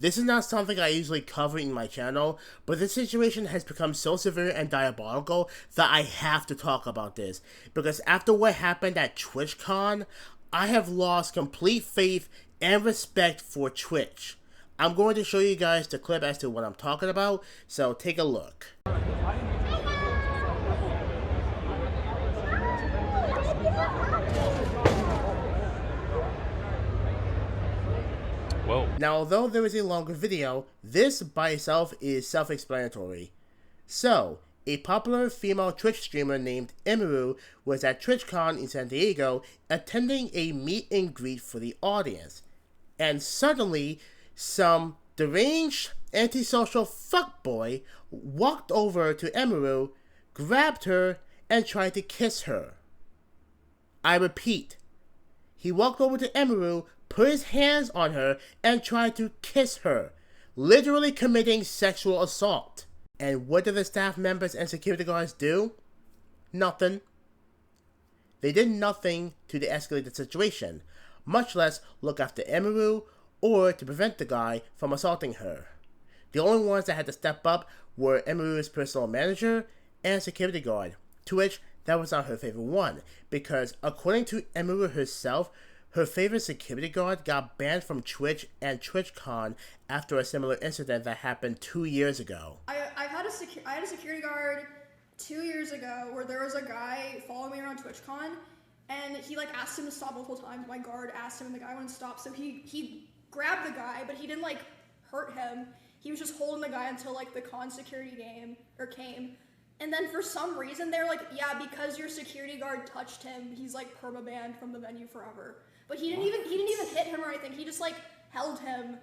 This is not something I usually cover in my channel, but this situation has become so severe and diabolical that I have to talk about this. Because after what happened at TwitchCon, I have lost complete faith and respect for Twitch. I'm going to show you guys the clip as to what I'm talking about, so take a look. Whoa. Now, although there is a longer video, this by itself is self-explanatory. So, a popular female Twitch streamer named Emiru was at TwitchCon in San Diego attending a meet and greet for the audience. And suddenly, some deranged antisocial fuckboy walked over to Emiru, grabbed her, and tried to kiss her. I repeat, he walked over to Emiru, put his hands on her, and tried to kiss her, literally committing sexual assault. And what did the staff members and security guards do? Nothing. They did nothing to de-escalate the situation, much less look after Emiru or to prevent the guy from assaulting her. The only ones that had to step up were Emiru's personal manager and security guard, to which that was not her favorite one, because according to Emiru herself, her favorite security guard got banned from Twitch and TwitchCon after a similar incident that happened 2 years ago. I had a security guard 2 years ago where there was a guy following me around TwitchCon, and he asked him to stop multiple times. My guard asked him, and the guy wouldn't stop. So he grabbed the guy, but he didn't hurt him. He was just holding the guy until the con security came. And then for some reason they're like, yeah, because your security guard touched him, he's perma-banned from the venue forever. But he didn't even hit him or anything. He just held him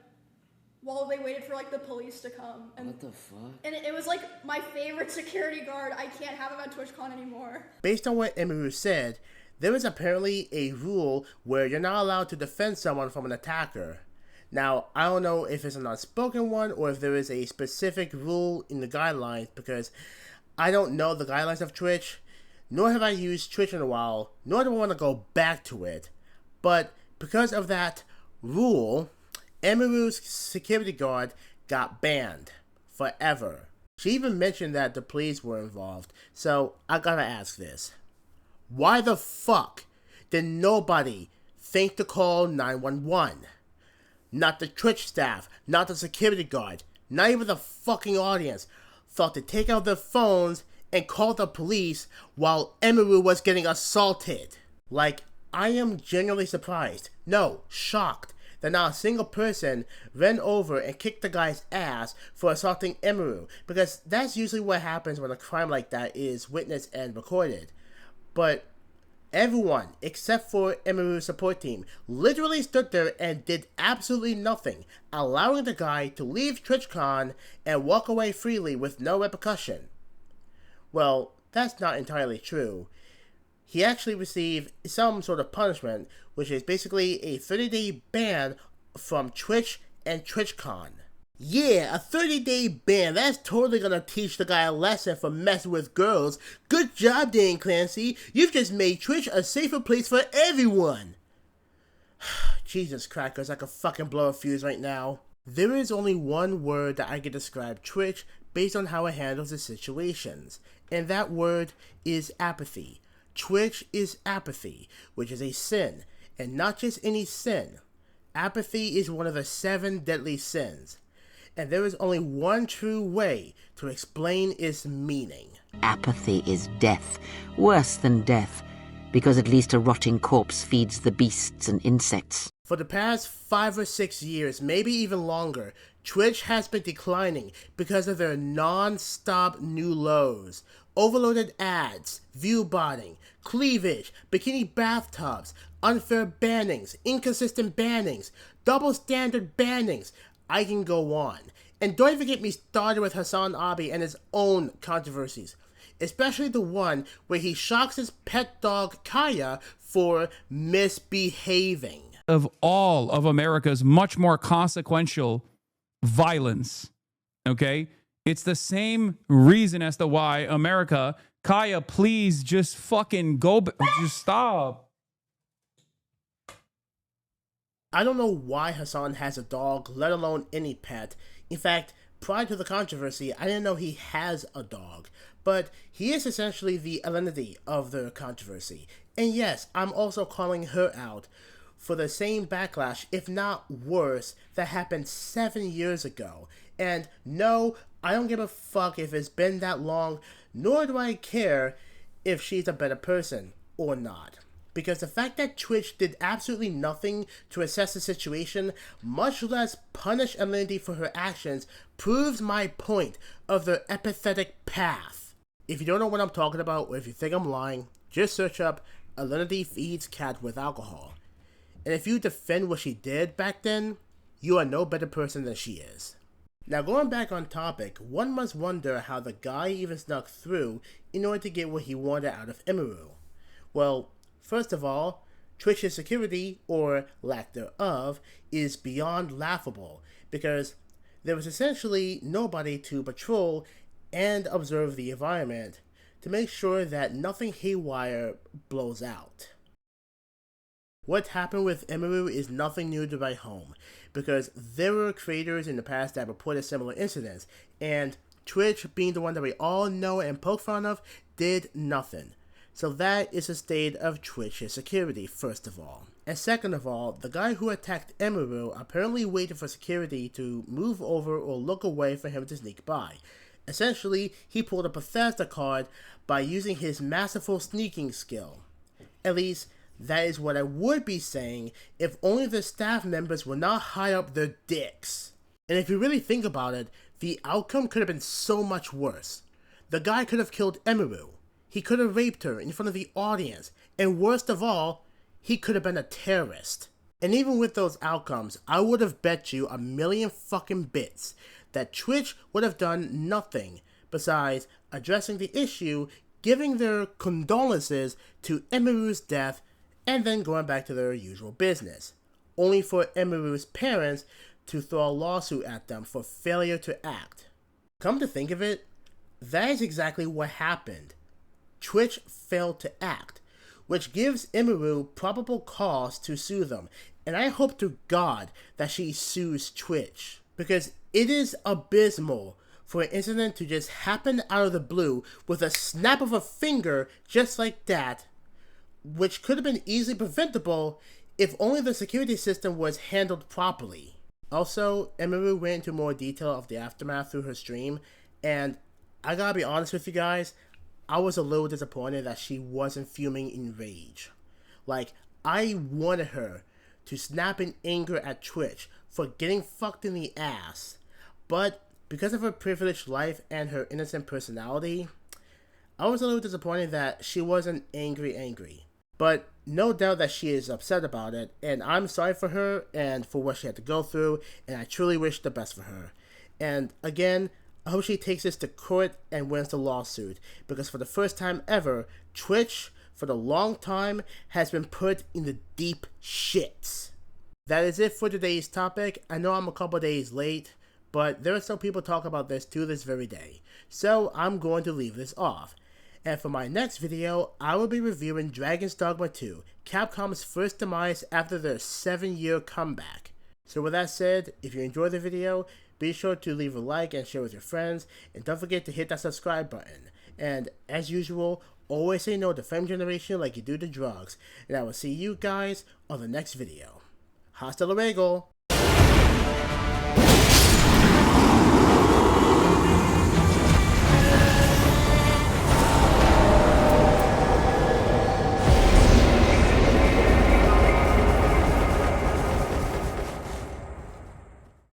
while they waited for the police to come. And what the fuck? And it was my favorite security guard. I can't have him at TwitchCon anymore. Based on what Emiru said, there is apparently a rule where you're not allowed to defend someone from an attacker. Now, I don't know if it's an unspoken one or if there is a specific rule in the guidelines, because I don't know the guidelines of Twitch, nor have I used Twitch in a while, nor do I want to go back to it. But because of that rule, Emiru's security guard got banned forever. She even mentioned that the police were involved, so I gotta ask this. Why the fuck did nobody think to call 911? Not the Twitch staff, not the security guard, not even the fucking audience thought to take out their phones and call the police while Emiru was getting assaulted. I am genuinely surprised, no, shocked, that not a single person ran over and kicked the guy's ass for assaulting Emiru, because that's usually what happens when a crime like that is witnessed and recorded. But everyone, except for Emiru's support team, literally stood there and did absolutely nothing, allowing the guy to leave TwitchCon and walk away freely with no repercussion. Well, that's not entirely true. He actually received some sort of punishment, which is basically a 30-day ban from Twitch and TwitchCon. Yeah, a 30-day ban. That's totally gonna teach the guy a lesson for messing with girls. Good job, Dan Clancy. You've just made Twitch a safer place for everyone. Jesus crackers, I could fucking blow a fuse right now. There is only one word that I can describe Twitch based on how it handles the situations, and that word is apathy. Twitch is apathy, which is a sin, and not just any sin. Apathy is one of the 7 deadly sins, and there is only one true way to explain its meaning. Apathy is death, worse than death, because at least a rotting corpse feeds the beasts and insects. For the past 5 or 6 years, maybe even longer, Twitch has been declining because of their non-stop new lows. Overloaded ads, view botting, cleavage, bikini bathtubs, unfair bannings, inconsistent bannings, double standard bannings. I can go on. And don't even get me started with Hassan and his own controversies, especially the one where he shocks his pet dog Kaya for misbehaving. Of all of America's much more consequential violence, okay? It's the same reason as to why America, Kaya, please just fucking go, just stop. I don't know why Hassan has a dog, let alone any pet. In fact, prior to the controversy, I didn't know he has a dog. But he is essentially the identity of the controversy. And yes, I'm also calling her out for the same backlash, if not worse, that happened 7 years ago. And no, I don't give a fuck if it's been that long, nor do I care if she's a better person or not. Because the fact that Twitch did absolutely nothing to assess the situation, much less punish Alinity for her actions, proves my point of their empathetic path. If you don't know what I'm talking about, or if you think I'm lying, just search up Alinity feeds cat with alcohol. And if you defend what she did back then, you are no better person than she is. Now going back on topic, one must wonder how the guy even snuck through in order to get what he wanted out of Emiru. Well, first of all, Twitch's security, or lack thereof, is beyond laughable, because there was essentially nobody to patrol and observe the environment to make sure that nothing haywire blows out. What happened with Emiru is nothing new to write home, because there were creators in the past that reported similar incidents, and Twitch, being the one that we all know and poke fun of, did nothing. So that is the state of Twitch's security, first of all. And second of all, the guy who attacked Emiru apparently waited for security to move over or look away for him to sneak by. Essentially, he pulled a Bethesda card by using his masterful sneaking skill. At least, that is what I would be saying if only the staff members were not high up their dicks. And if you really think about it, the outcome could have been so much worse. The guy could have killed Emiru. He could have raped her in front of the audience. And worst of all, he could have been a terrorist. And even with those outcomes, I would have bet you a million fucking bits that Twitch would have done nothing besides addressing the issue, giving their condolences to Emiru's death, and then going back to their usual business, only for Emiru's parents to throw a lawsuit at them for failure to act. Come to think of it, that is exactly what happened. Twitch failed to act, which gives Emiru probable cause to sue them, and I hope to God that she sues Twitch, because it is abysmal for an incident to just happen out of the blue with a snap of a finger just like that, which could have been easily preventable if only the security system was handled properly. Also, Emiru went into more detail of the aftermath through her stream, and I gotta be honest with you guys, I was a little disappointed that she wasn't fuming in rage. Like, I wanted her to snap in anger at Twitch for getting fucked in the ass, but because of her privileged life and her innocent personality, I was a little disappointed that she wasn't angry. But no doubt that she is upset about it, and I'm sorry for her and for what she had to go through, and I truly wish the best for her. And again, I hope she takes this to court and wins the lawsuit, because for the first time ever, Twitch, for the long time, has been put in the deep shits. That is it for today's topic. I know I'm a couple days late, but there are still people talking about this to this very day, so I'm going to leave this off. And for my next video, I will be reviewing Dragon's Dogma 2, Capcom's first demise after their 7-year comeback. So with that said, if you enjoyed the video, be sure to leave a like and share with your friends, and don't forget to hit that subscribe button. And as usual, always say no to Femme Generation like you do to drugs, and I will see you guys on the next video. Hasta luego!